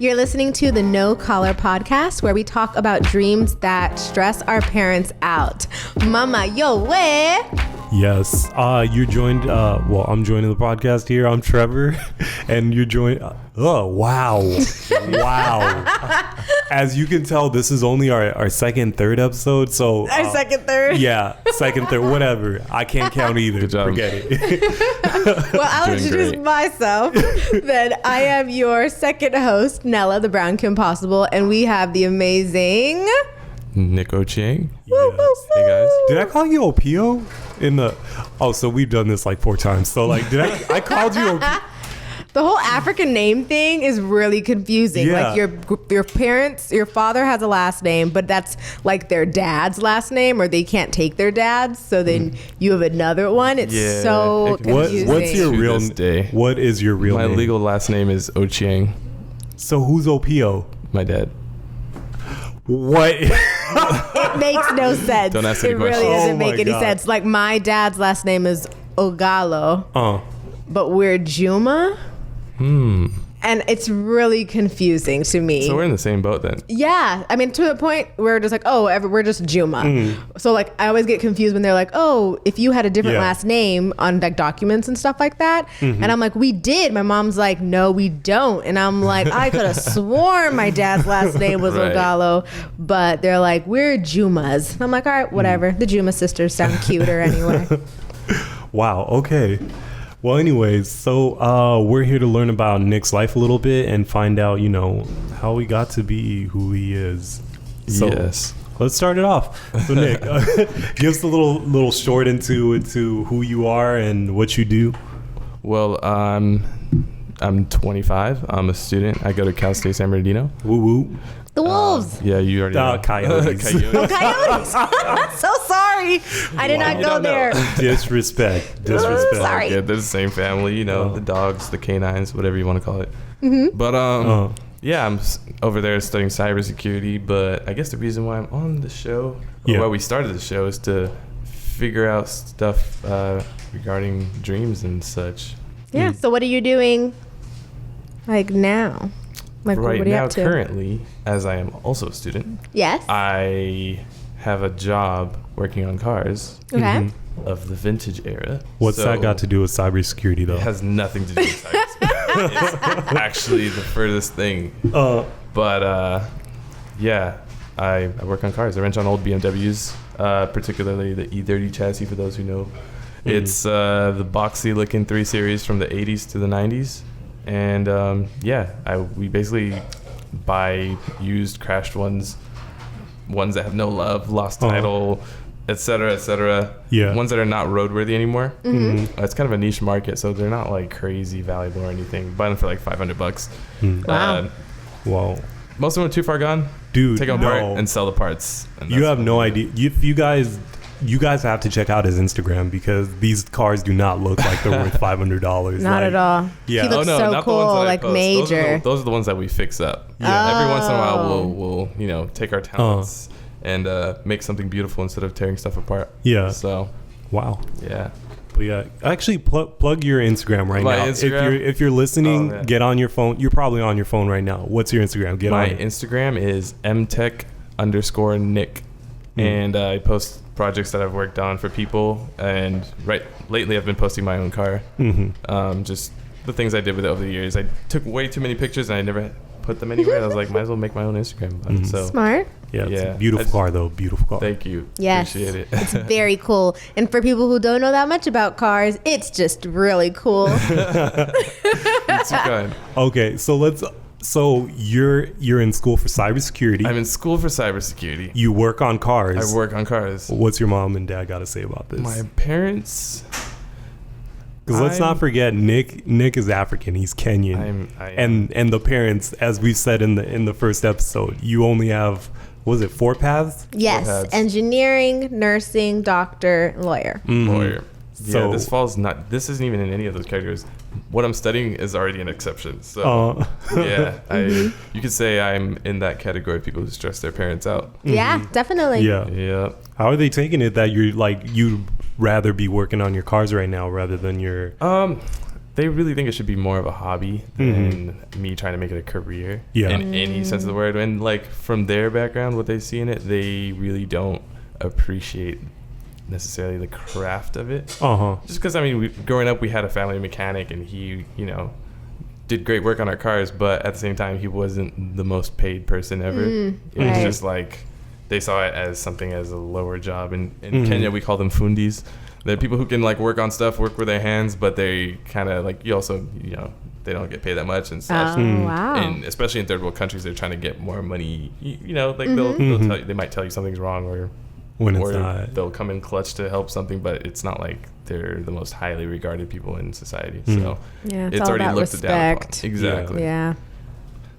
You're listening to the No Collar podcast, where we talk about dreams that stress our parents out. Mama, yo, where? Yes. You're joined. I'm joining the podcast here. I'm Trevor, and you're joined. Oh, wow. Wow. As you can tell, this is only our second, third episode. So Our second, third? Yeah, second, third, whatever. I can't count either. Good job. Forget it. Well, I'll Doing introduce great. myself. Then I am your second host, Nella, the Brown Kim Possible, and we have the amazing... Nico Chiang. Yes. Hey guys. Did I call you Opio in the? Oh, so we've done this like 4 times. So like, did I called you Opio? The whole African name thing is really confusing. Yeah. Like your parents, your father has a last name, but that's like their dad's last name, or they can't take their dad's, so then you have another one. It's Yeah, so it can- confusing. What's your To real this day. What is your real My name? legal last name is Ochieng. So who's Opio? My dad. What? It makes no sense. Don't ask any It really questions. doesn't Oh make my any God. sense. Like my dad's last name is Ogalo, but we're Juma. And it's really confusing to me. So we're in the same boat then. Yeah, I mean, to the point where we're just like, we're just Juma. So like, I always get confused when they're like, oh, if you had a different Yeah. last name on like documents and stuff like that, and I'm like, we did. My mom's like, no, we don't, and I'm like, I could have sworn my dad's last name was Right. Ogalo, but they're like, we're Jumas. And I'm like, all right, whatever. The Juma sisters sound cuter anyway. Wow. Okay. Well, anyways, so we're here to learn about Nick's life a little bit and find out, how he got to be who he is. So Yes. let's start it off. So Nick, give us a little short into who you are and what you do. Well, I'm 25. I'm a student. I go to Cal State San Bernardino. Woo woo. The wolves. Yeah, you already know. Coyotes. Coyotes. So sorry. I did not You go don't know. there. Disrespect. Sorry. Yeah, they're the same family, the dogs, the canines, whatever you want to call it. But yeah, I'm over there studying cybersecurity. But I guess the reason why I'm on the show, or why we started the show, is to figure out stuff regarding dreams and such. Yeah. So what are you doing like now? Like Right what are you now, up to? currently, as I am also a student, Yes. I have a job working on cars Okay. of the vintage era. What's So that got to do with cybersecurity, though? It has nothing to do with cybersecurity. It's actually the furthest thing. But yeah, I work on cars. I wrench on old BMWs, particularly the e30 chassis, for those who know. It's the boxy looking 3 Series from the 80s to the 90s. And we basically buy used, crashed ones that have no love, lost title, et cetera, Yeah. ones that are not roadworthy anymore. It's kind of a niche market, so they're not like crazy valuable or anything. Buy them for like $500. Wow. Wow. Most of them are too far gone. Dude, Take them no. apart and sell the parts. And You that's have what no we do. idea. You guys have to check out his Instagram because these cars do not look like they're worth $500. Not at all. Yeah. He looks so not the ones cool, that I like post. major. Those are the ones that we fix up. Yeah. Every once in a while, we'll take our talents and make something beautiful instead of tearing stuff apart. Yeah. So, Wow. yeah. But yeah, actually plug your Instagram right My now. Instagram? If you're listening, Oh, man. get on your phone. You're probably on your phone right now. What's your Instagram? Get My on it. Instagram is mtech_Nick. And I post projects that I've worked on for people. And lately, I've been posting my own car. Just the things I did with it over the years. I took way too many pictures and I never put them anywhere. I was like, might as well make my own Instagram about it. So Smart. Yeah, it's Yeah. a beautiful car though. Beautiful car. thank you. Yes. Appreciate it. It's very cool. And for people who don't know that much about cars, it's just really cool. It's kind. Okay, so you're in school for cybersecurity. I'm in school for cybersecurity. You work on cars. I work on cars. What's your mom and dad got to say about this? My parents. Because let's not forget, Nick is African. He's Kenyan. I am. And the parents, as we said in the first episode, you only have, what was it, 4 paths? Yes. paths. Engineering, nursing, doctor, lawyer. lawyer. So- Yeah, this isn't even in any of those categories. What I'm studying is already an exception. So yeah, you could say I'm in that category of people who stress their parents out. Yeah, definitely. Yeah. Yeah. How are they taking it that you'd rather be working on your cars right now rather than your... they really think it should be more of a hobby than me trying to make it a career in any sense of the word. And like from their background, what they see in it, they really don't appreciate necessarily the craft of it. Just because, I mean, growing up, we had a family mechanic, and he, you know, did great work on our cars, but at the same time, he wasn't the most paid person ever. It was just like they saw it as something as a lower job. And in Kenya, we call them fundis. They're people who can like work on stuff, work with their hands, but they kind of like, you also, you know, they don't get paid that much and stuff. Wow. And especially in third world countries, they're trying to get more money. You know, like they'll tell you, they might tell you something's wrong, or they'll come in clutch to help something, but it's not like they're the most highly regarded people in society. So it's already all about looked down upon. respect. Exactly. Yeah.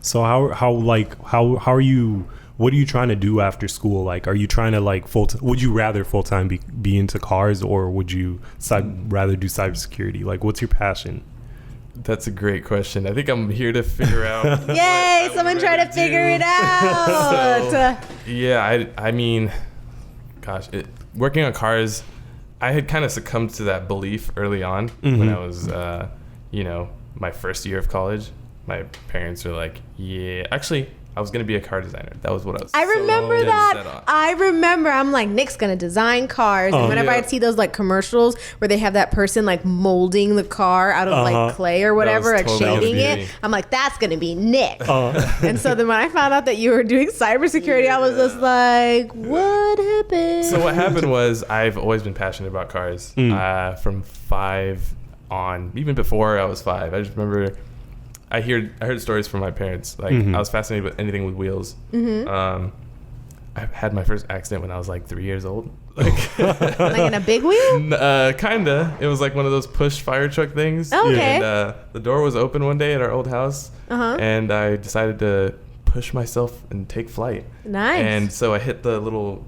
So how are you? What are you trying to do after school? Like, are you trying to like would you rather full time be into cars, or would you rather do cybersecurity? Like, what's your passion? That's a great question. I think I'm here to figure out. Yay! Someone try to figure it out. Yeah, I mean, gosh, working on cars, I had kind of succumbed to that belief early on when I was, you know, my first year of college. My parents were like, yeah, actually, I was going to be a car designer. That was what I was. I remember that. I remember. I'm like, Nick's going to design cars. And whenever I'd see those like commercials where they have that person like molding the car out of like clay or whatever, like shading it, I'm like, that's going to be Nick. And so then when I found out that you were doing cybersecurity, I was just like, what happened? So what happened was, I've always been passionate about cars from 5 on, even before I was 5. I just remember I heard stories from my parents. Like I was fascinated with anything with wheels. I had my first accident when I was like 3 years old. Like in a big wheel? Kinda. It was like one of those push fire truck things. Oh, okay. And the door was open one day at our old house, and I decided to push myself and take flight. Nice. And so I hit the little,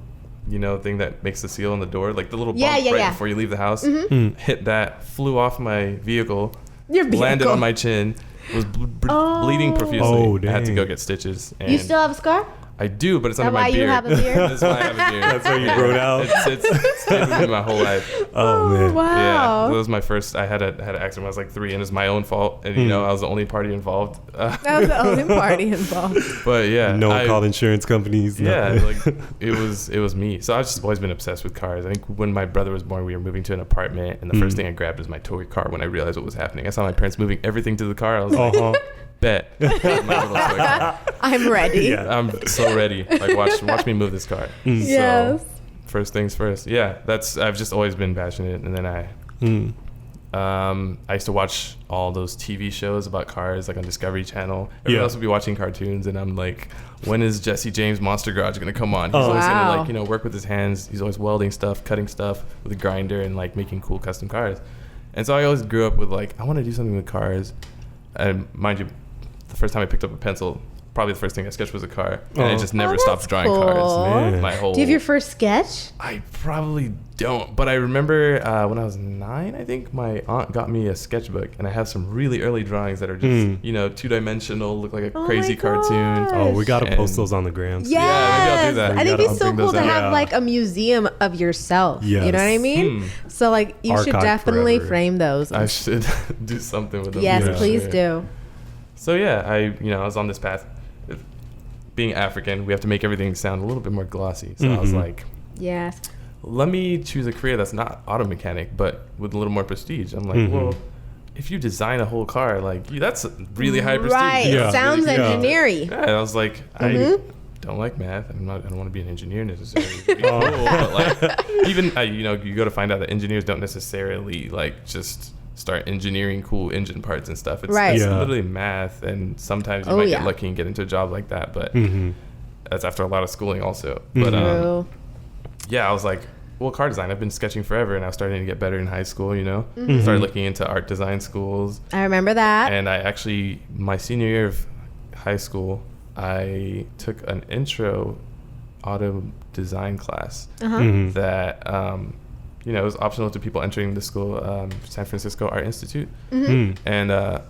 you know, thing that makes the seal on the door, like the little bump before you leave the house. Hit that, flew off my vehicle, landed on my chin. Was bleeding profusely. Oh, dang. I had to go get stitches. And You still have a scar? I do, but it's under my why beard. you have a beard? That's why I have a beard. That's how you grown out. It's stayed with me my whole life. Oh man. Wow. Yeah, that was my first. I had an accident when I was like 3, and it's my own fault. And you know, I was the only party involved. That was the only party involved. But yeah, No one called insurance companies. Yeah, nothing. like it was me. So I've just always been obsessed with cars. I think when my brother was born, we were moving to an apartment, and the first thing I grabbed was my toy car when I realized what was happening. I saw my parents moving everything to the car. I was like, bet. My little toy car. I'm ready. Yeah. I'm so ready. Like watch me move this car. Yes. So first things first. Yeah, I've just always been passionate. And then I used to watch all those TV shows about cars, like on Discovery Channel. Everyone else would be watching cartoons, and I'm like, when is Jesse James Monster Garage gonna come on? He's always gonna like, you know, work with his hands. He's always welding stuff, cutting stuff with a grinder, and like making cool custom cars. And so I always grew up with like, I want to do something with cars. And mind you, the first time I picked up a pencil, probably the first thing I sketched was a car, and I just never stopped drawing cars. Man. My whole. Do you have your first sketch? I probably don't, but I remember when I was 9, I think my aunt got me a sketchbook, and I have some really early drawings that are just you know, 2-dimensional, look like a crazy cartoon. Oh, we gotta post those on the gram. Yes. Yeah, maybe I'll do that. I think We it'd be so bring cool those to out. have like a museum of yourself. Yes. You know what I mean? So like you should Archive definitely forever. frame those. I should do something with them. Yes, for please sure. do. So yeah, I was on this path. Being African, we have to make everything sound a little bit more glossy. So I was like, Yes. let me choose a career that's not auto mechanic, but with a little more prestige. I'm like, well, if you design a whole car, like that's really high prestige. Right. Yeah. It sounds Yeah. engineering. Yeah, and I was like, I don't like math. I don't want to be an engineer necessarily. It'd be cool, but like, even you go to find out that engineers don't necessarily like just start engineering cool engine parts and stuff. It's, Right. it's Yeah. literally math, and sometimes you might get lucky and get into a job like that, but that's after a lot of schooling also. But True. yeah, I was like, well, car design, I've been sketching forever, and I was starting to get better in high school, you know? Started looking into art design schools. I remember that. And I actually, my senior year of high school, I took an intro auto design class that, it was optional to people entering the school, San Francisco Art Institute. And, it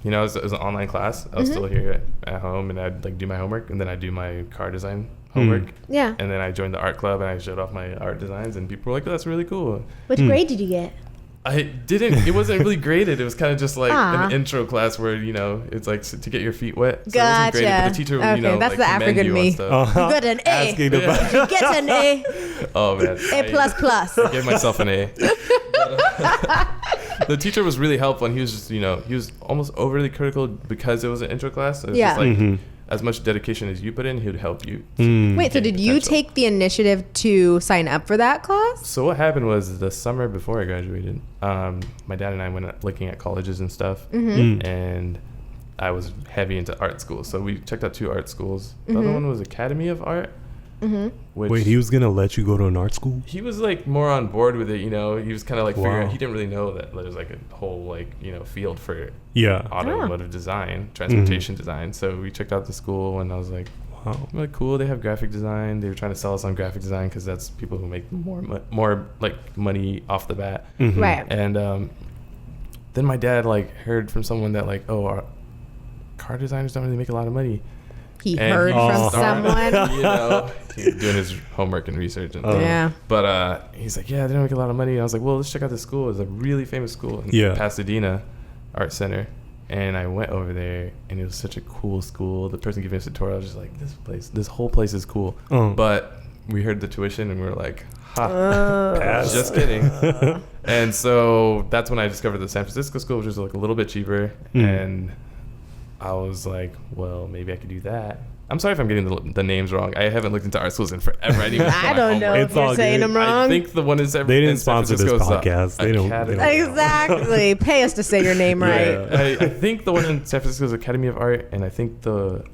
was an online class. I was still here at home, and I'd like do my homework, and then I'd do my car design homework. Yeah. And then I joined the art club, and I showed off my art designs, and people were like, oh, that's really cool. Which grade did you get? I didn't. It wasn't really graded. It was kind of just like an intro class where it's like to get your feet wet. So Gotcha. it wasn't graded, but the teacher, okay, that's like, the African me. You got an A. You get an A. Oh man. A++. I gave myself an A. The teacher was really helpful, and he was just he was almost overly critical because it was an intro class. So it was just like as much dedication as you put in, he would help you. Wait, so did you take the initiative to sign up for that class? So what happened was the summer before I graduated, my dad and I went looking at colleges and stuff, and I was heavy into art school. So we checked out 2 art schools. The other one was Academy of Art. Wait, he was gonna let you go to an art school? He was like more on board with it, He was kind of like figuring. He didn't really know that there's like a whole field for automotive design, transportation design. So we checked out the school, and I was like, wow, like cool. They have graphic design. They were trying to sell us on graphic design because that's people who make more like money off the bat. Right. And then my dad like heard from someone that like, oh, our car designers don't really make a lot of money. He heard from someone. He was doing his homework and research. And But he's like, yeah, they don't make a lot of money. And I was like, well, let's check out this school. It's a really famous school in Pasadena Art Center. And I went over there, and it was such a cool school. The person giving us a tour, I was just like, this whole place is cool. But we heard the tuition, and we were like, pass. Just kidding. And so that's when I discovered the San Francisco school, which was like a little bit cheaper. And I was like, well, maybe I could do that. I'm sorry if I'm getting the names wrong. I haven't looked into art schools in forever. I don't know if you're saying them wrong. I think the one is they didn't sponsor this podcast. They don't exactly. Pay us to say your name right. Yeah. I think the one in San Francisco is Academy of Art, and I think the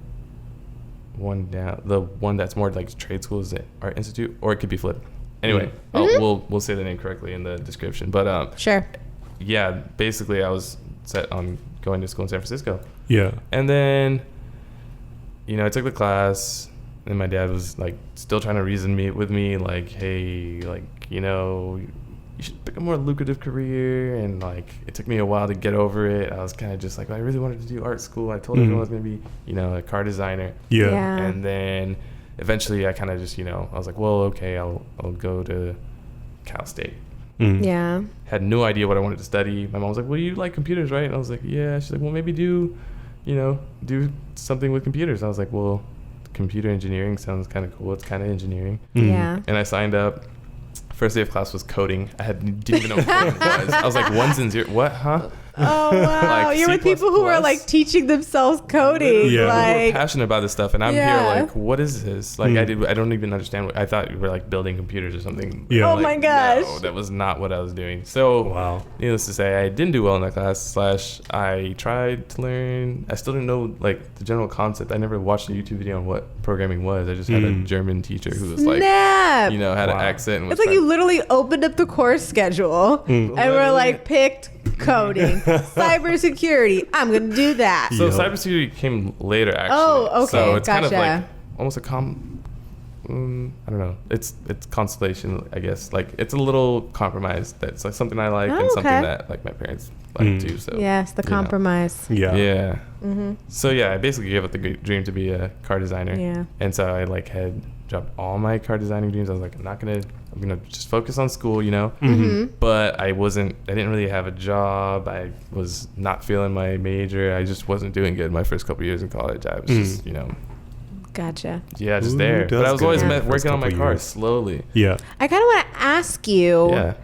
one that's more like trade school is the Art Institute, or it could be flipped. Anyway, we'll say the name correctly in the description. But sure. Yeah, basically I was set on going to school in San Francisco. Yeah. And then, I took the class, and my dad was like still trying to reason with me, like, hey, like, you should pick a more lucrative career. And like, it took me a while to get over it. I was kind of just like, I really wanted to do art school. I told everyone I was going to be, a car designer. Yeah. And then eventually I kind of just, I was like, well, okay, I'll go to Cal State. Yeah. Had no idea what I wanted to study. My mom was like, well, you like computers, right? And I was like, yeah. She's like, well, maybe do something with computers. I was like, well, computer engineering sounds kind of cool. It's kind of engineering. Yeah. And I signed up. First day of class was coding. Didn't even know what coding was. I was like, ones and zeros. What? Huh? Oh, wow. Like you're with people who are like teaching themselves coding. Yeah. Like, people are passionate about this stuff. And I'm here like, what is this? Like, I don't even understand. I thought we were like building computers or something. Yeah. Oh my gosh. No, that was not what I was doing. So, needless to say, I didn't do well in that class. / I tried to learn. I still didn't know like the general concept. I never watched a YouTube video on what programming was. I just had a German teacher who was like, had an accent. And it's like you literally opened up the course schedule and we're like picked coding, cybersecurity. I'm gonna do that. So cybersecurity came later, actually. Oh, okay. So it's kind of Gotcha. like almost a I don't know. It's constellation, I guess. Like it's a little compromise. That's like something I like and something that like my parents like too. So yes, the compromise. Yeah. Yeah. So yeah, I basically gave up the dream to be a car designer. Yeah. And so I like had dropped all my car designing dreams. I was like, I'm gonna just focus on school, But I didn't really have a job. I was not feeling my major. I just wasn't doing good my first couple years in college. I was just, Gotcha. Yeah, just there. But I was always working on my car slowly. Yeah. I kind of want to ask you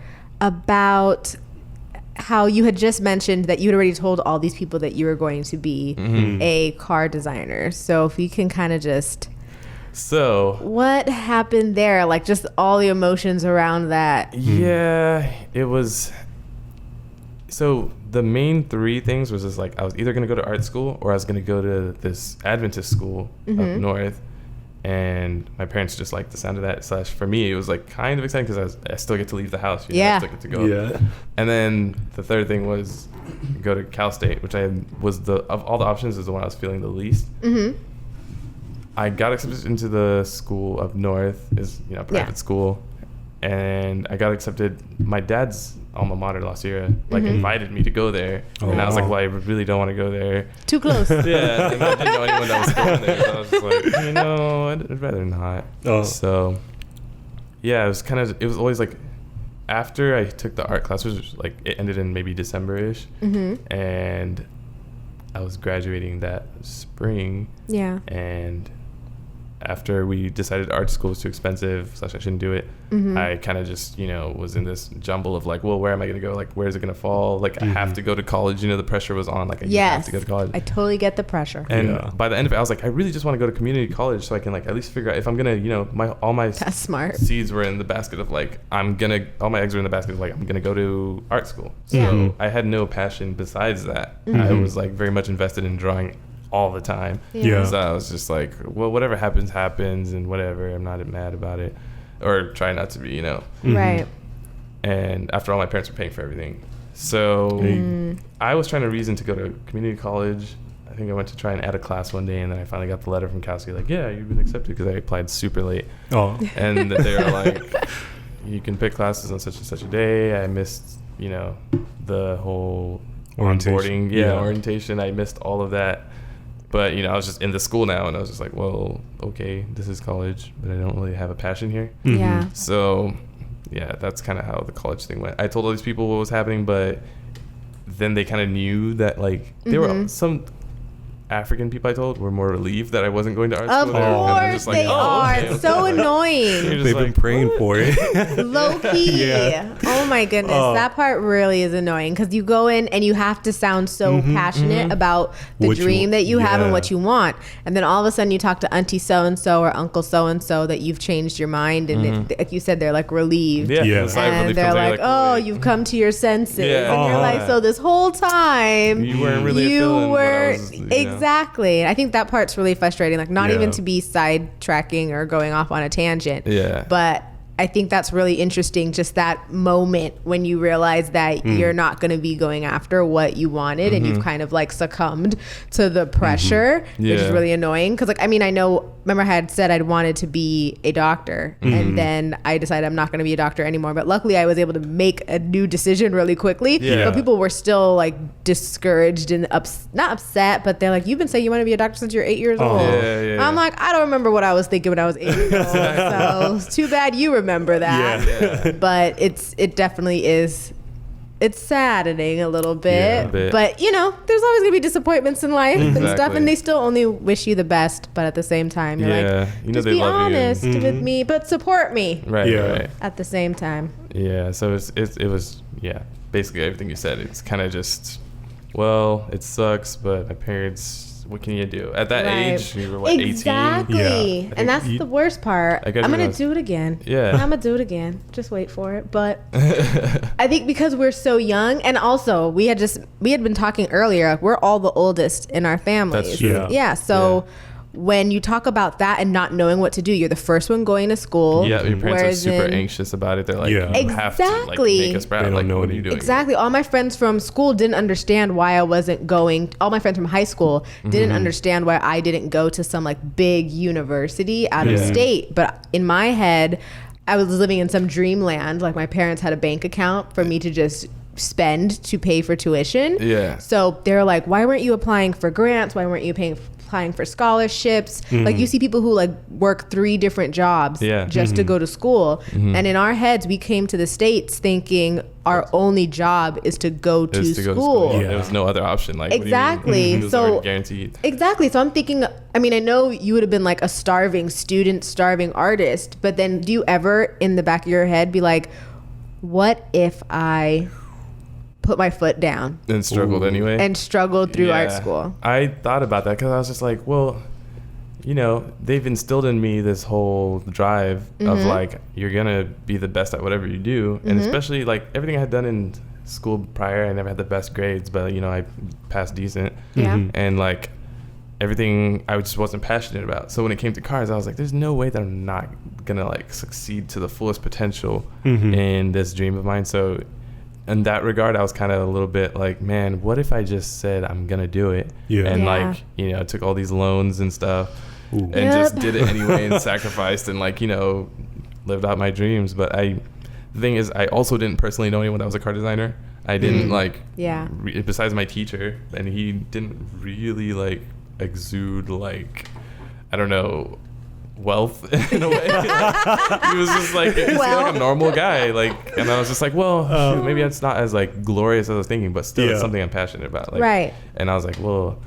about how you had just mentioned that you had already told all these people that you were going to be a car designer. So if you can kind of just... So what happened there? Like just all the emotions around that. Yeah, it was. So the main 3 things was just like I was either going to go to art school or I was going to go to this Adventist school up north. And my parents just liked the sound of that. / for me, it was like kind of exciting because I still get to leave the house. I still get to go. Yeah. And then the third thing was go to Cal State, which was of all the options is the one I was feeling the least. I got accepted into the school up north, private school, and I got accepted. My dad's alma mater, La Sierra, invited me to go there, and I was like, well, I really don't want to go there. Too close. Yeah, and I didn't know anyone that was going there, so I was just like, I'd rather not. So, yeah, it was always like after I took the art class, which was like it ended in maybe December-ish, and I was graduating that spring. Yeah. And after we decided art school was too expensive, / I shouldn't do it, I kind of just, was in this jumble of like, well, where am I going to go? Like, where is it going to fall? Like, I have to go to college. The pressure was on. Like, I have to go to college. I totally get the pressure. And by the end of it, I was like, I really just want to go to community college so I can like at least figure out if I'm going to, all my That's smart. seeds were in the basket of like, all my eggs were in the basket of like, I'm going to go to art school. So I had no passion besides that. I was like very much invested in drawing all the time. So I was just like, well, whatever happens and whatever, I'm not mad about it, or try not to be, Right. And after all, my parents were paying for everything, so I was trying to reason to go to community college. I think I went to try and add a class one day, and then I finally got the letter from Cal State like, yeah, you've been accepted, because I applied super late. And they were like, you can pick classes on such and such a day. I missed the whole onboarding orientation. I missed all of that. But, I was just in the school now, and I was just like, well, okay, this is college, but I don't really have a passion here. Yeah. So, yeah, that's kind of how the college thing went. I told all these people what was happening, but then they kind of knew that, like, there were some African people I told were more relieved that I wasn't going to art school. Of course they are. It's so annoying. They've been praying for it. Low key. Oh my goodness. That part really is annoying, because you go in and you have to sound so passionate about the dream that you have and what you want. And then all of a sudden you talk to auntie so-and-so or uncle so-and-so that you've changed your mind. And like you said, they're like relieved. And they're like, oh, you've come to your senses. And you're like, so this whole time you weren't really feeling what I was, Exactly. I think that part's really frustrating. Like, not even to be sidetracking or going off on a tangent. Yeah. But I think that's really interesting, just that moment when you realize that you're not going to be going after what you wanted and you've kind of like succumbed to the pressure, which is really annoying. Because like, I mean, remember I had said I'd wanted to be a doctor and then I decided I'm not going to be a doctor anymore. But luckily I was able to make a new decision really quickly. But people were still like discouraged and not upset, but they're like, you've been saying you want to be a doctor since you're 8 years old. I'm like, I don't remember what I was thinking when I was 8 years old. So it's too bad you remember that. But it definitely is. It's saddening a little bit, but there's always gonna be disappointments in life and stuff, and they still only wish you the best. But at the same time, you're like, just be honest with me, but support me, right? At the same time, So it was basically everything you said. It's kind of just, well, it sucks, but my parents. What can you do? At that age, you were what, 18? Exactly. And that's the worst part. I'm going to do it again. I'm going to do it again. Just wait for it. But I think because we're so young, and also we had been talking earlier, we're all the oldest in our families. That's true. So when you talk about that and not knowing what to do, you're the first one going to school. Yeah, your parents are super anxious about it. They're like, you have to like, make us proud. Like, what are you doing? Exactly. All my friends from school didn't understand why I wasn't going. All my friends from high school didn't understand why I didn't go to some like big university out of state. But in my head, I was living in some dreamland. Like my parents had a bank account for me to just spend to pay for tuition. So they're like, why weren't you applying for grants? Why weren't you applying for scholarships? Like you see people who like work 3 different jobs just to go to school. And in our heads, we came to the States thinking our only job is to go to school. There was no other option. Like, exactly. It was already guaranteed. Exactly. So I'm thinking, I mean, I know you would have been like a starving student, starving artist, but then do you ever in the back of your head be like, what if I put my foot down and struggled anyway and struggled through art school? I thought about that because I was just like, well, they've instilled in me this whole drive of like, you're gonna be the best at whatever you do. And especially like everything I had done in school prior, I never had the best grades, but I passed decent. And like everything I just wasn't passionate about. So when it came to cars, I was like, there's no way that I'm not gonna like succeed to the fullest potential in this dream of mine. So in that regard, I was kind of a little bit like, man, what if I just said I'm gonna do it? And like, took all these loans and stuff and just did it anyway and sacrificed and like, lived out my dreams. But the thing is, I also didn't personally know anyone that was a car designer. I didn't besides my teacher, and he didn't really like exude like, I don't know, wealth in a way. He was just like, like a normal guy. Like, and I was just like, well, shoot, maybe it's not as like glorious as I was thinking, but still it's something I'm passionate about. Like, right. And I was like, well,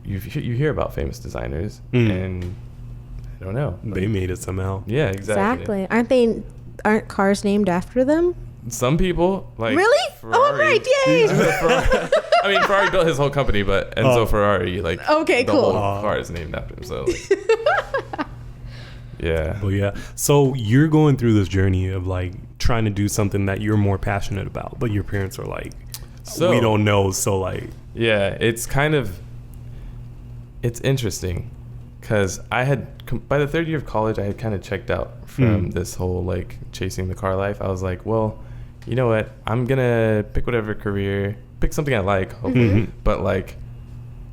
you hear about famous designers, and I don't know. They made it somehow. Yeah, exactly. Aren't cars named after them? Some people, like really? Ferrari. Oh, right, yay! I mean, Ferrari built his whole company, but Enzo Ferrari, like, okay, the cool. whole car is named after him. So, like, yeah. Well, yeah. So you're going through this journey of like trying to do something that you're more passionate about, but your parents are like, we don't know. So like, yeah, it's interesting because I had, by the third year of college, I had kind of checked out from this whole like chasing the car life. I was like, well, you know what? I'm going to pick whatever career, pick something I like, hopefully, but like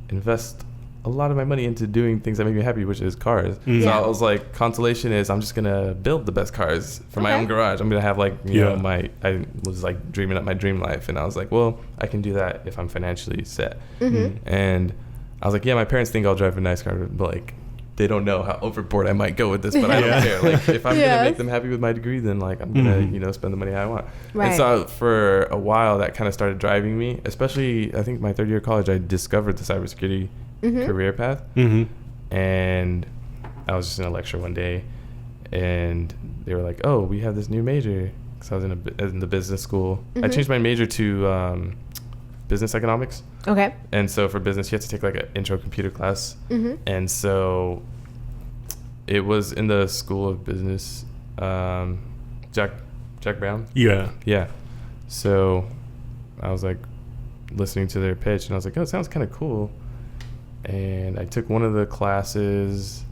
invest a lot of my money into doing things that make me happy, which is cars. So I was like, consolation is I'm just going to build the best cars for my own garage. I'm going to have like, you know, I was like dreaming up my dream life. And I was like, well, I can do that if I'm financially set. And I was like, yeah, my parents think I'll drive a nice car, but like, they don't know how overboard I might go with this, but I don't care. Like, if I'm gonna make them happy with my degree, then like I'm gonna, you know, spend the money I want. Right. And so for a while, that kind of started driving me. Especially, I think my third year of college, I discovered the cybersecurity career path, and I was just in a lecture one day, and they were like, "Oh, we have this new major." Because I was in the business school. I changed my major to business economics. Okay. And so for business, you have to take like an intro computer class. And so it was in the School of Business, Jack Brown. Yeah. So I was like listening to their pitch, and I was like, oh, it sounds kind of cool. And I took one of the classes,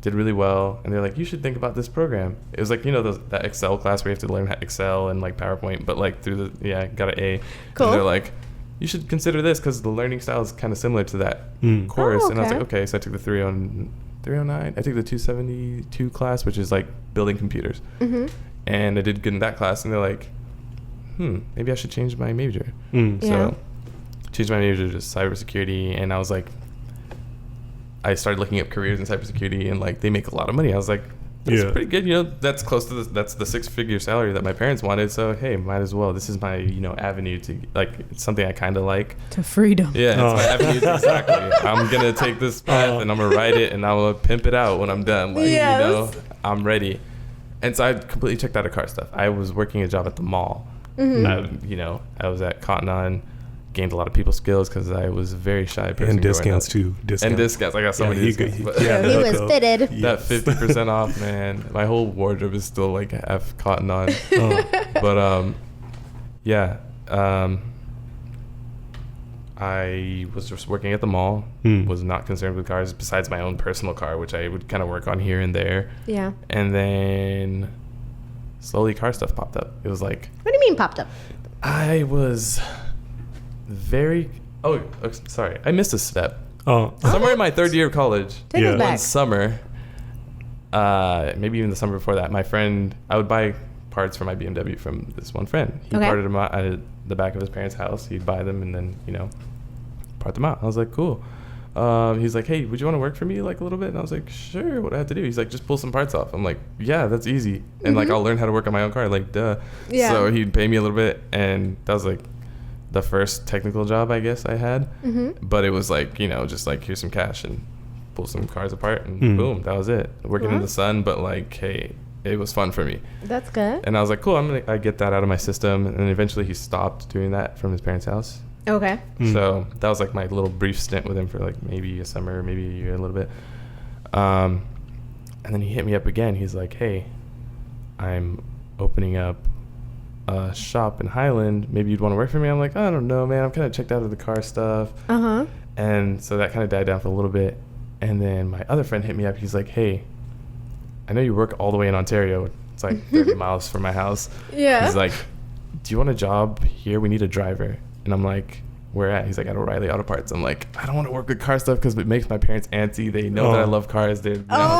did really well, and they're like, you should think about this program. It was like, you know, that Excel class where you have to learn Excel and like PowerPoint, but like through got an A. Cool. And they're like, you should consider this because the learning style is kind of similar to that course. And I was like, okay. So I took the 309. I took the 272 class, which is like building computers. And I did good in that class. And they're like, maybe I should change my major. So changed my major to cybersecurity. And I was like, I started looking up careers in cybersecurity, and like they make a lot of money. I was like, that's pretty good. You know, that's close to that's the 6-figure salary that my parents wanted. So, hey, might as well. This is my, you know, avenue to like, it's something I kind of like. To freedom. Yeah, it's my avenue. Exactly. I'm going to take this path and I'm going to ride it and I'm going to pimp it out when I'm done. Like, you know, I'm ready. And so I completely checked out of car stuff. I was working a job at the mall. You know, I was at Cotton On. Gained a lot of people skills because I was a very shy person. And discounts too. And discounts. I got so many discounts. He was fitted. That 50% off, man. My whole wardrobe is still like half Cotton On. But I was just working at the mall. Was not concerned with cars besides my own personal car, which I would kind of work on here and there. Yeah. And then slowly car stuff popped up. It was like, what do you mean popped up? I was sorry, I missed a step. Somewhere in my third year of college, one summer, maybe even the summer before that, my friend, I would buy parts for my BMW from this one friend. He parted them out at the back of his parents' house. He'd buy them and then, you know, part them out. I was like, cool. He's like, hey, would you want to work for me like a little bit? And I was like, sure, what do I have to do? He's like, just pull some parts off. I'm like, yeah, that's easy. And like, I'll learn how to work on my own car. Like, duh. Yeah. So he'd pay me a little bit, and that was like the first technical job I guess I had. But it was like, you know, just like, here's some cash and pull some cars apart and boom, that was it. Working in the sun, but like, hey, it was fun for me. That's good. And I was like, cool, I get that out of my system. And eventually he stopped doing that from his parents' house. Okay. So that was like my little brief stint with him for like maybe a summer, maybe a year, a little bit. And then he hit me up again. He's like, hey, I'm opening up a shop in Highland. Maybe you'd want to work for me. I'm like, I don't know, man. I'm kind of checked out of the car stuff. And so that kind of died down for a little bit. And then my other friend hit me up. He's like, hey, I know you work all the way in Ontario. It's like 30 miles from my house. Yeah. He's like, do you want a job here? We need a driver. And I'm like, where at? He's like, at O'Reilly Auto Parts. I'm like, I don't want to work with car stuff because it makes my parents antsy. They know that I love cars. Oh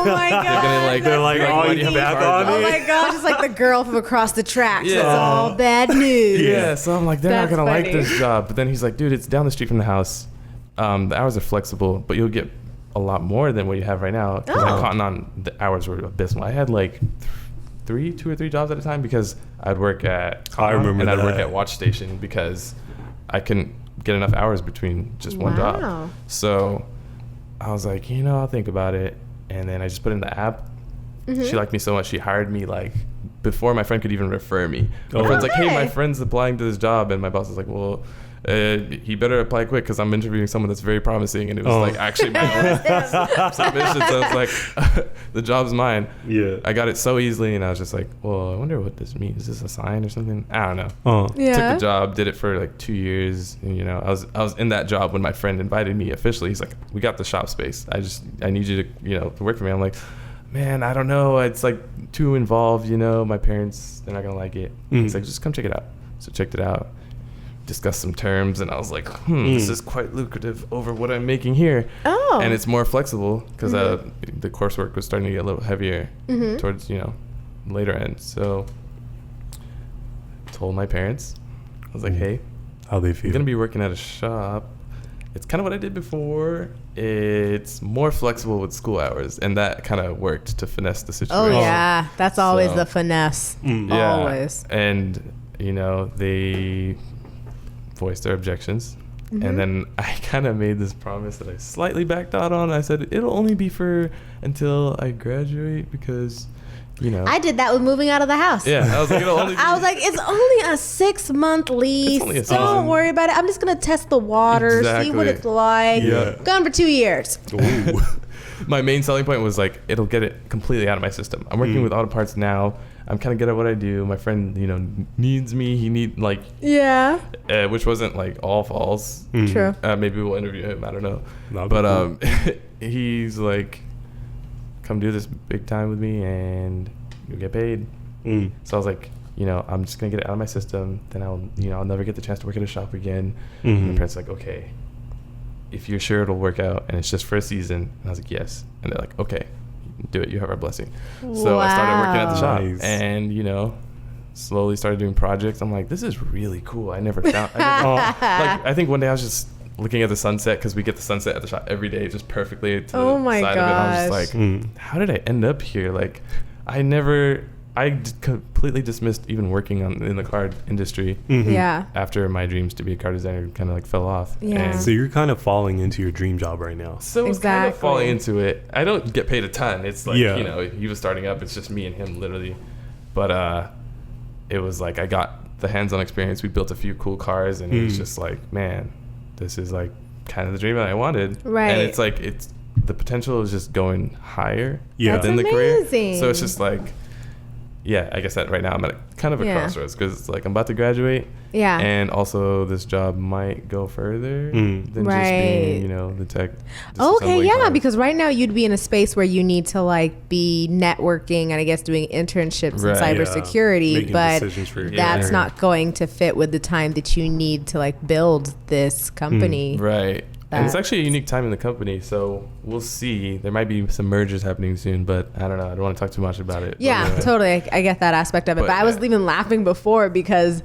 my god! They're like, oh, you back on it? Oh my gosh! It's like the girl from across the tracks. Yeah. It's all bad news. Yeah. So I'm like, they're not gonna like this job. But then he's like, dude, it's down the street from the house. The hours are flexible, but you'll get a lot more than what you have right now. Because at Cotton On, the hours were abysmal. I had like 2 or 3 jobs at a time because I'd work at Cotton On and I'd work at Watch Station because I couldn't get enough hours between just one job. So I was like, I'll think about it. And then I just put in the app. She liked me so much, she hired me like before my friend could even refer me. My friend's like, hey, my friend's applying to this job. And my boss was like, well, he better apply quick because I'm interviewing someone that's very promising. And it was like actually my own submission. So I was like, the job's mine. Yeah. I got it so easily. And I was just like, well, I wonder what this means. Is this a sign or something? I don't know. Took the job, did it for like 2 years. And, I was in that job when my friend invited me officially. He's like, we got the shop space. I need you to, to work for me. I'm like, man, I don't know. It's like too involved, my parents, they're not going to like it. He's like, just come check it out. So checked it out, discussed some terms, and I was like, this is quite lucrative over what I'm making here. And it's more flexible because the coursework was starting to get a little heavier towards, later end. So told my parents, I was like, hey, how they feel? I'm going to be working at a shop. It's kind of what I did before. It's more flexible with school hours, and that kind of worked to finesse the situation. Oh, yeah. That's always the finesse. Yeah. Always. And, they voiced their objections. And then I kind of made this promise that I slightly backed out on. I said, it'll only be until I graduate because... I did that with moving out of the house. Yeah, I was like, it's only a 6-month lease. Don't worry about it. I'm just gonna test the water, see what it's like. Yeah. Gone for 2 years. My main selling point was like, it'll get it completely out of my system. I'm working with auto parts now. I'm kind of good at what I do. My friend, needs me. He which wasn't like all false. True. Maybe we'll interview him. I don't know. But he's like, come do this big time with me and you'll get paid. So I was like, I'm just gonna get it out of my system. Then I'll never get the chance to work at a shop again. And my parents were like, okay, if you're sure it'll work out and it's just for a season. And I was like, yes. And they're like, okay, do it. You have our blessing. So I started working at the shop and, slowly started doing projects. I'm like, this is really cool. I think one day I was just looking at the sunset because we get the sunset at the shop every day, just perfectly to the side of it. I was just like, how did I end up here? Like, I completely dismissed even working in the car industry. Yeah. After my dreams to be a car designer kind of like fell off. Yeah. And so you're kind of falling into your dream job right now. So it's kind of falling into it. I don't get paid a ton. It's like, he was starting up. It's just me and him literally. But it was like I got the hands-on experience. We built a few cool cars and it was just like, man, this is like kind of the dream that I wanted. Right. And it's like, the potential is just going higher within the career. So it's just like, I guess that right now I'm at kind of a crossroads because it's like I'm about to graduate. Yeah. And also this job might go further than just being, the tech. Okay, yeah, cars. Because right now you'd be in a space where you need to like be networking and I guess doing internships in cybersecurity, but that's not going to fit with the time that you need to like build this company. Right. And it's actually a unique time in the company, so we'll see. There might be some mergers happening soon, but I don't know. I don't want to talk too much about it. Yeah, totally. I get that aspect of it. But I was even laughing before because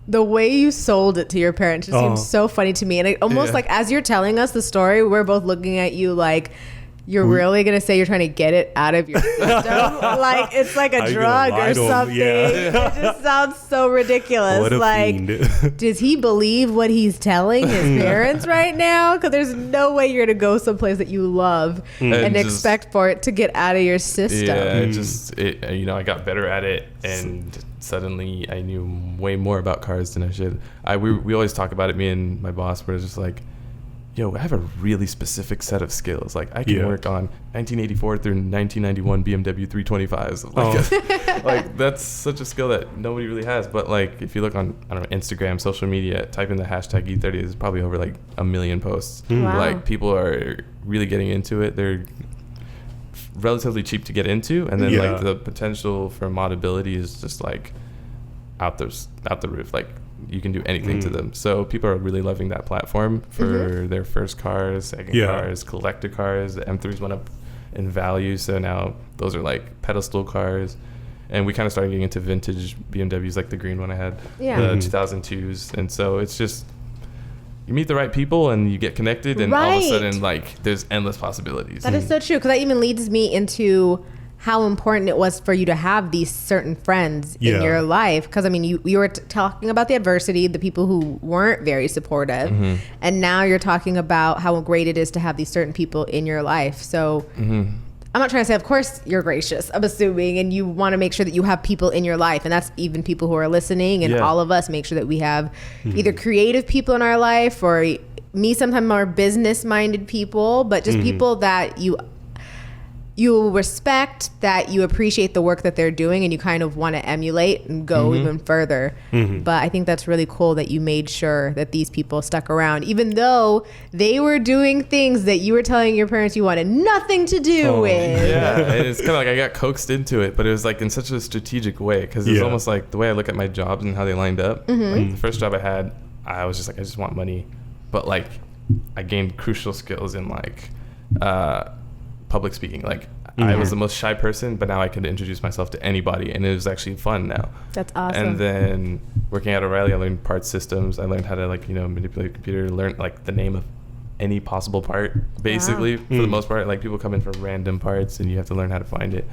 the way you sold it to your parents just seems so funny to me. And it almost like as you're telling us the story, we're both looking at you like, you're really going to say you're trying to get it out of your system? Like, it's like a drug or something. It just sounds so ridiculous. What a like, fiend. Does he believe what he's telling his parents right now? Because there's no way you're going to go someplace that you love and expect for it to get out of your system. Yeah, I got better at it and suddenly I knew way more about cars than I should. We always talk about it, me and my boss, where it's just like, I have a really specific set of skills. Like I can work on 1984 through 1991 BMW 325s. Like that's such a skill that nobody really has. But like if you look on, I don't know, Instagram, social media, type in the hashtag E30, there's probably over like 1 million posts. Wow. Like people are really getting into it. They're relatively cheap to get into, and then like the potential for modability is just like out the roof. Like you can do anything to them. So people are really loving that platform for their first cars, second cars, collector cars. The M3s went up in value, so now those are like pedestal cars. And we kind of started getting into vintage BMWs, like the green one I had, the 2002s. And so it's just, you meet the right people and you get connected, and all of a sudden, like, there's endless possibilities. That is so true, because that even leads me into how important it was for you to have these certain friends in your life. Because, I mean, you were talking about the adversity, the people who weren't very supportive, and now you're talking about how great it is to have these certain people in your life. So I'm not trying to say, of course, you're gracious, I'm assuming, and you want to make sure that you have people in your life. And that's even people who are listening, and all of us make sure that we have either creative people in our life, or me, sometimes more business-minded people, but just people that you respect, that you appreciate the work that they're doing, and you kind of want to emulate and go even further. But I think that's really cool that you made sure that these people stuck around, even though they were doing things that you were telling your parents you wanted nothing to do with. Yeah, it's kind of like I got coaxed into it, but it was like in such a strategic way, because it's almost like the way I look at my jobs and how they lined up. Like the first job I had, I was just like, I just want money. But like, I gained crucial skills in like public speaking. Like, I was the most shy person, but now I can introduce myself to anybody, and it was actually fun now. That's awesome. And then working at O'Reilly, I learned part systems. I learned how to, like, manipulate a computer, learn like the name of any possible part, basically. For the most part. Like, people come in for random parts, and you have to learn how to find it.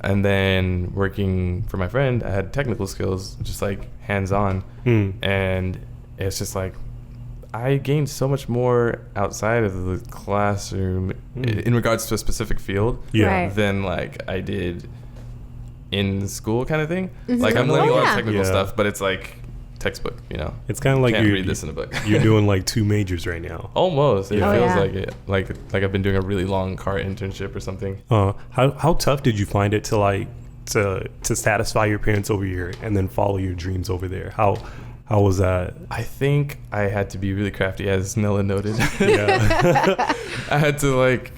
And then working for my friend, I had technical skills, just like hands-on. And it's just like, I gained so much more outside of the classroom in regards to a specific field than like I did in school, kind of thing. Like, I'm learning a lot of technical stuff, but it's like textbook, It's kind of like can't read this in a book. You're doing like 2 majors right now. Almost. It feels like it. Like I've been doing a really long car internship or something. How tough did you find it to like to satisfy your parents over here and then follow your dreams over there? How was that? I think I had to be really crafty, as Nella noted. I had to, like,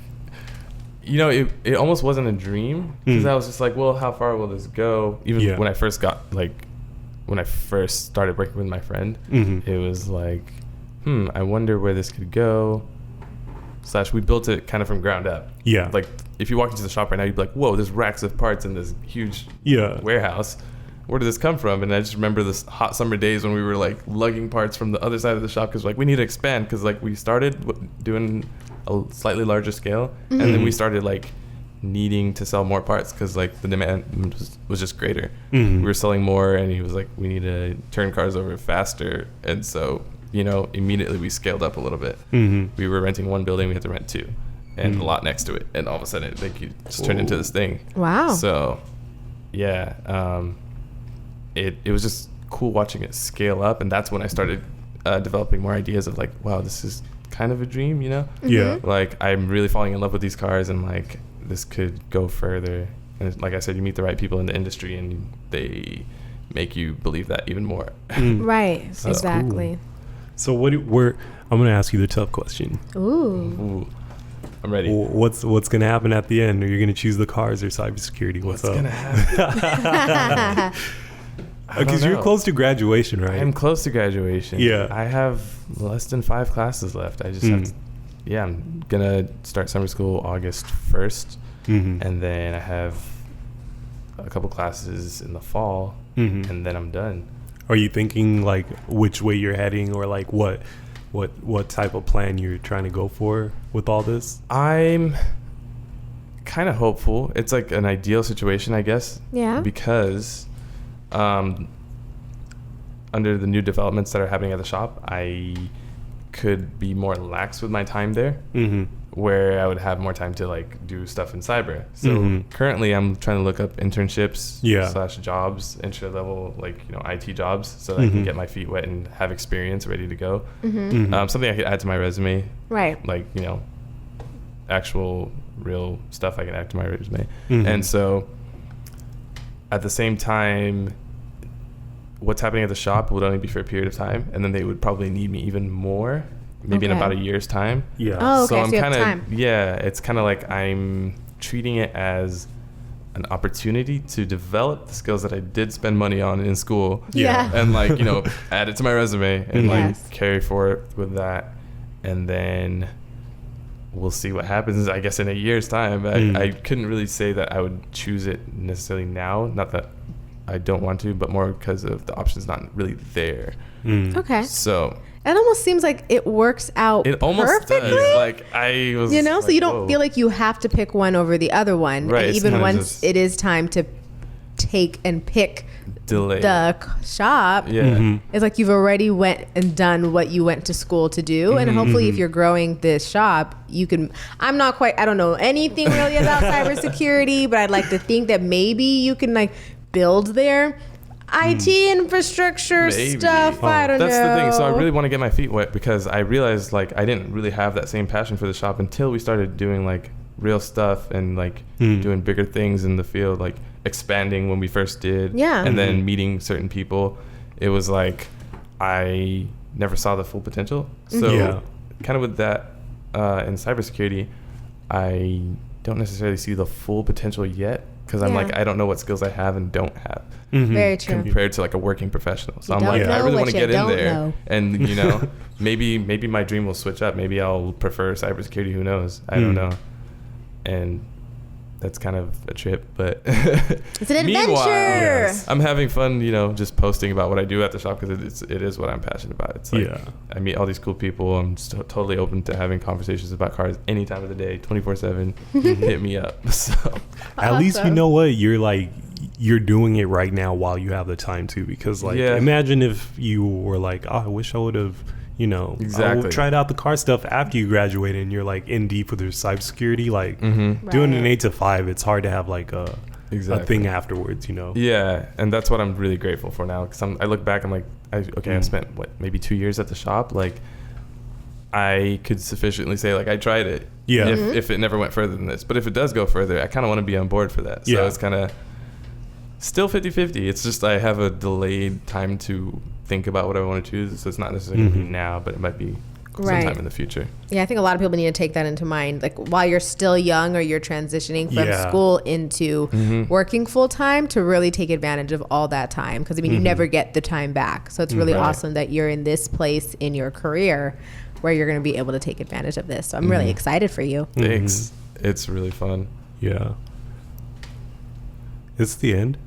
it almost wasn't a dream, because I was just like, well, how far will this go? Even when I first started working with my friend, it was like, I wonder where this could go. / we built it kind of from ground up. Yeah. Like, if you walk into the shop right now, you'd be like, whoa, there's racks of parts in this huge warehouse. Where did this come from? And I just remember this hot summer days when we were like lugging parts from the other side of the shop, because like we need to expand, because like we started doing a slightly larger scale, and then we started like needing to sell more parts, because like the demand was just greater. We were selling more, and he was like, we need to turn cars over faster, and so immediately we scaled up a little bit. We were renting 1 building, we had to rent 2, and a lot next to it, and all of a sudden it like just turned into this thing. Wow. So it was just cool watching it scale up, and that's when I started developing more ideas of like, wow, this is kind of a dream, Yeah. Like, I'm really falling in love with these cars, and like this could go further. And like I said, you meet the right people in the industry, and they make you believe that even more. Right. Exactly. Cool. So I'm gonna ask you the tough question. Ooh. I'm ready. What's gonna happen at the end? Are you gonna choose the cars or cybersecurity? What's up? Gonna happen? Because you're close to graduation, right? I'm close to graduation. Yeah. I have less than 5 classes left. I just have to, I'm gonna start summer school August 1st, and then I have a couple classes in the fall, and then I'm done. Are you thinking like which way you're heading, or like what type of plan you're trying to go for with all this? I'm kind of hopeful. It's like an ideal situation, I guess. Yeah. Because under the new developments that are happening at the shop, I could be more lax with my time there, where I would have more time to like do stuff in cyber. So currently I'm trying to look up internships / jobs, entry level, like, IT jobs, so that I can get my feet wet and have experience ready to go. Something I could add to my resume. Right. Like, actual real stuff I can add to my resume. And so at the same time, what's happening at the shop would only be for a period of time, and then they would probably need me even more, maybe in about a year's time. Yeah. Oh, okay. So I'm you kind have time. of it's kind of like I'm treating it as an opportunity to develop the skills that I did spend money on in school. Yeah. And like, add it to my resume and Yes. like carry forward with that, and then we'll see what happens, I guess, in a year's time. I couldn't really say that I would choose it necessarily now. Not that I don't want to, but more because of the options not really there. Okay. So It almost seems like it works out It almost perfectly. does. Like I was, You know, like, so you don't whoa. feel like you have to pick one over the other one. Right, And it's even kinda once just- it is time to take and pick delay. the shop, Yeah. it's like you've already went and done what you went to school to do. And hopefully if you're growing this shop, you can, I don't know anything really about cybersecurity, but I'd like to think that maybe you can like build their IT infrastructure Maybe. stuff. I don't know. That's the thing. So I really want to get my feet wet because I realized like I didn't really have that same passion for the shop until we started doing like real stuff and like doing bigger things in the field, like expanding when we first did. Yeah. And then meeting certain people. It was like I never saw the full potential. So kind of with that in cybersecurity, I don't necessarily see the full potential yet because I'm like, I don't know what skills I have and don't have. Very true. Compared to like a working professional. So You I'm don't like, I know really what want to you get in don't there. know. And, you know, maybe my dream will switch up. Maybe I'll prefer cybersecurity. Who knows? I don't know. And that's kind of a trip, but It's an meanwhile, adventure. I'm having fun, you know, just posting about what I do at the shop because it is what I'm passionate about. It's like I meet all these cool people. I'm just totally open to having conversations about cars any time of the day, 24/7. Hit me up. So At least you know what you're doing it right now while you have the time to, because like imagine if you were like, oh, I wish I would have, you know, Exactly. tried out the car stuff after you graduated and you're like in deep with your cybersecurity, like doing an 8 to 5, it's hard to have like a thing afterwards, you know. Yeah, and that's what I'm really grateful for now because I look back, I'm like, I spent maybe 2 years at the shop. Like I could sufficiently say like I tried it. Yeah. If it never went further than this, but if it does go further, I kind of want to be on board for that. So it's kind of still 50-50. It's just I have a delayed time to think about what I want to choose. So it's not necessarily gonna be now, but it might be sometime in the future. Yeah, I think a lot of people need to take that into mind. Like while you're still young or you're transitioning from school into working full time, to really take advantage of all that time. Because I mean, you never get the time back. So it's really awesome that you're in this place in your career where you're going to be able to take advantage of this. So I'm really excited for you. Thanks. It's really fun. Yeah. It's the end.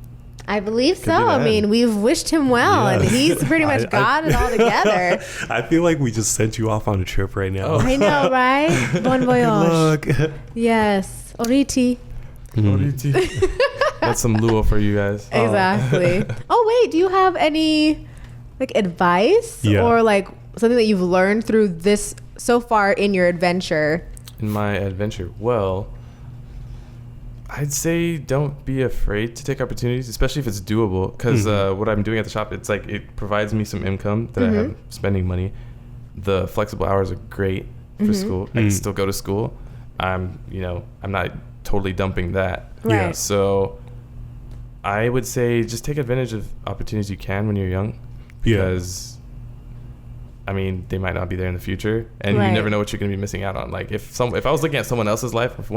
I believe so. be the I end. mean, we've wished him well, and he's pretty much got it all together. I feel like we just sent you off on a trip right now. I know, right? Bon voyage. Good luck. Yes. E30. That's some Luo for you guys. Exactly. Oh, wait. Do you have any like advice or like something that you've learned through this so far in your adventure? In my adventure, well, I'd say don't be afraid to take opportunities, especially if it's doable. Because what I'm doing at the shop, it's like it provides me some income that I have spending money. The flexible hours are great for school. I can still go to school. I'm not totally dumping that. Right. Yeah. So I would say just take advantage of opportunities you can when you're young, because I mean, they might not be there in the future, and you never know what you're going to be missing out on. Like if I was looking at someone else's life, if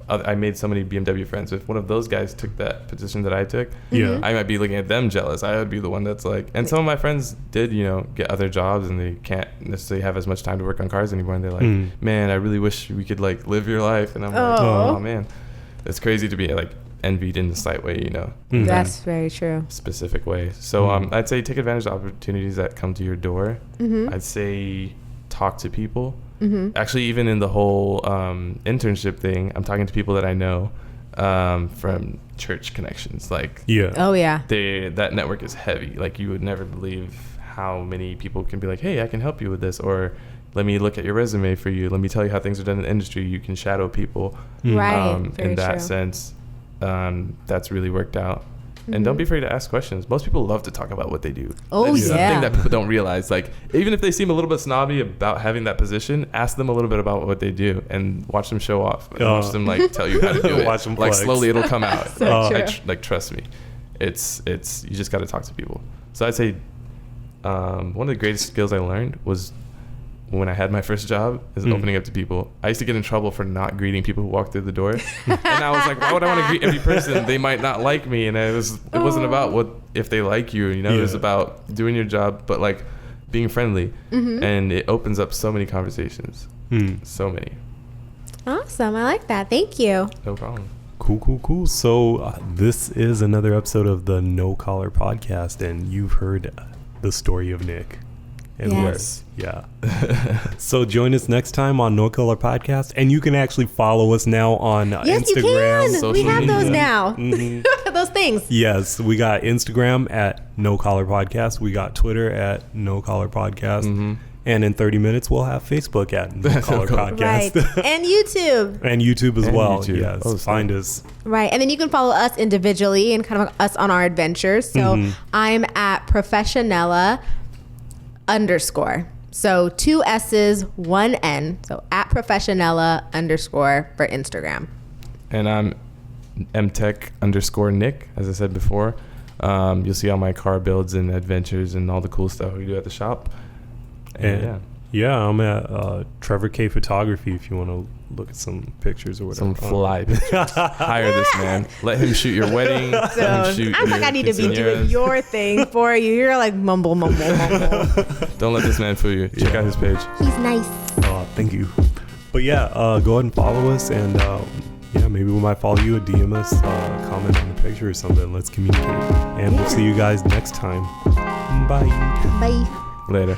I made so many BMW friends, if one of those guys took that position that I took, I might be looking at them jealous. I would be the one that's like, and some of my friends did, get other jobs, and they can't necessarily have as much time to work on cars anymore, and they're like, man, I really wish we could like live your life. And I'm like, oh man, it's crazy to be like envied in the slight way, That's very true. specific way. So I'd say take advantage of opportunities that come to your door. I'd say talk to people. Actually, even in the whole internship thing, I'm talking to people that I know from church connections. Like, that network is heavy. Like, you would never believe how many people can be like, hey, I can help you with this, or let me look at your resume for you. Let me tell you how things are done in the industry. You can shadow people. Right. In that sense, that's really worked out. And don't be afraid to ask questions. Most people love to talk about what they do. That's something that people don't realize. Like, even if they seem a little bit snobby about having that position, ask them a little bit about what they do and watch them show off. And watch them like tell you how to do it. Watch them like flex. slowly it'll come out. True. Trust me. It's you just got to talk to people. So I'd say one of the greatest skills I learned was when I had my first job is opening up to people. I used to get in trouble for not greeting people who walked through the door. And I was like, why would I want to greet every person? They might not like me. And it wasn't about what if they like you, It was about doing your job, but like being friendly. And it opens up so many conversations. So many. Awesome. I like that. Thank you. No problem. Cool. So this is another episode of the No Collar Podcast, and you've heard the story of Nick. And Yes. yeah. So join us next time on No Color Podcast. And you can actually follow us now on Yes, Instagram. you can. We have those media. now. Mhm. Those things. Yes, we got Instagram at No Collar Podcast. We got Twitter at No Collar Podcast. Mm-hmm. And in 30 minutes, we'll have Facebook at No Collar Right. Podcast. And YouTube. And YouTube as And well. YouTube. Yes, Oh, find us. Right. And then you can follow us individually and kind of us on our adventures. So I'm at Professionella _. So 2 S's, 1 N. So at Professionella _ for Instagram. And I'm mtech_Nick, as I said before. You'll see all my car builds and adventures and all the cool stuff we do at the shop. And yeah, I'm at Trevor K Photography if you want to look at some pictures or whatever. some fly pictures. Hire this man. Let him shoot your wedding. Let him shoot I'm like, your I need to be doing quinceañeras. your thing for you. You're like mumble. Don't let this man fool you. Check out his page. He's nice. Thank you. But yeah, go ahead and follow us, and yeah, maybe we might follow you, DM us, comment on the picture or something. Let's communicate, and we'll see you guys next time. Bye. Bye. Later.